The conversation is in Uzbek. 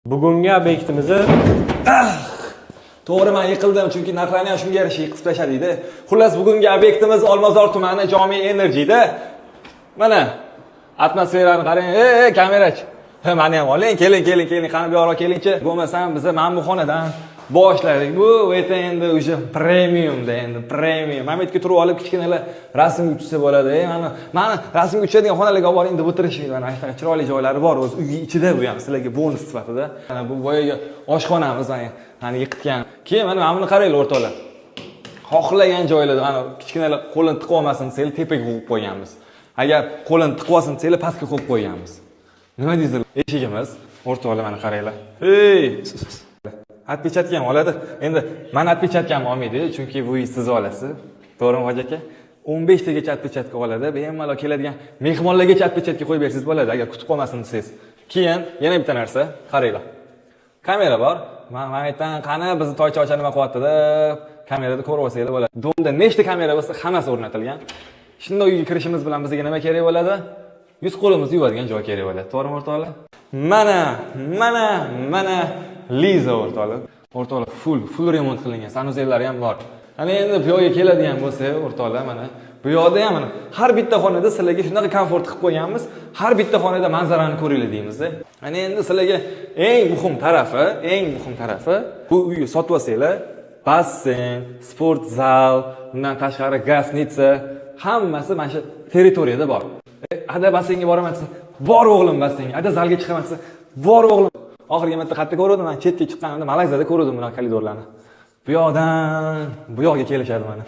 Bugungi obyektimizni to'g'ri, men yiqildim chunki narxlarni ham shunga yarasha yiqitib tashladi. Xullas, bugungi obyektimiz Olmazor tumani Jomiy Energyda. Mana atmosferani qarang. Kamerachi. Meni ham oling, keling, qani bu yoqqa kelingchi. Bo'lmasam biz mana bu xonadan boshladik. Bu endi o'sha premiumda endi premium. Mana bu yerga turib olib kichkinalar rasm uchsa bo'ladi. Mana rasm uchadigan xonalarga olib boring deb o'tirishmaydi. Mana shunaqa chiroyli joylari bor o'z uy ichida bu ham sizlarga bonus sifatida. Mana bu boyaga oshxonamiz mana yiqitgan. Keyin mana buni qaranglar o'rtoqlar. Xohlagan joylarda mana kichkinalar qo'lini tiqib olmasin desanglar tepaga qo'yib qo'yganmiz. Agar qo'lini tiqib olsin desanglar pastga qo'yib qo'yganmiz. Nima deysizlar? Eshigimiz o'rtoqlar mana qaranglar. Отпечатка ham oladi. Endi men отпечаткамni olmaydi, chunki bu siz olasiz. To'g'rimi hoji aka? 15 tagacha отпечатка oladi. Bemalol keladigan mehmonlargacha отпечатка qo'yib bersangiz bo'ladi, agar kutib qolmasin desangiz. Keyin yana bitta narsa, qaranglar. Kamera bor. Mana aytdan qani bizni toycha nima qilyapti deb kamerada ko'rib olsanglar bo'ladi. Domda nechta kamera bo'lsa, hammasi o'rnatilgan. Shunday uyga kirishimiz bilan bizga nima kerak bo'ladi? Yuz qo'limizni yuvadigan joy kerak bo'ladi. To'g'rimi o'rtoqlar? Mana Liza o'rtoqlar. O'rtoqlar full remont qilingan. Sanuzelari ham bor. Ana endi bu yoqqa keladigan bo'lsa, o'rtoqlar mana bu yoqda ham mana har bitta xonada sizlarga shunaqa komfort qilib qo'yganmiz. Har bitta xonada manzarani ko'ringlar deymiz-da. Ana endi sizlarga eng muhim tarafi bu uyni sotib olsanglar, basseyn, sport zal, undan tashqari gasnitsa, hammasi mana shu territoriyada bor. Ada basseynga boraman desa, bor o'g'lim basseynga. Ada zalga chiqaman desa, bor o'g'lim. Oxirgi marta qayerda ko'rdim? Men chetga chiqqanimda Malayziyada ko'rdim bunaqa koridorlarni. Bu yoqdan bu yoqqa kelishadi mana.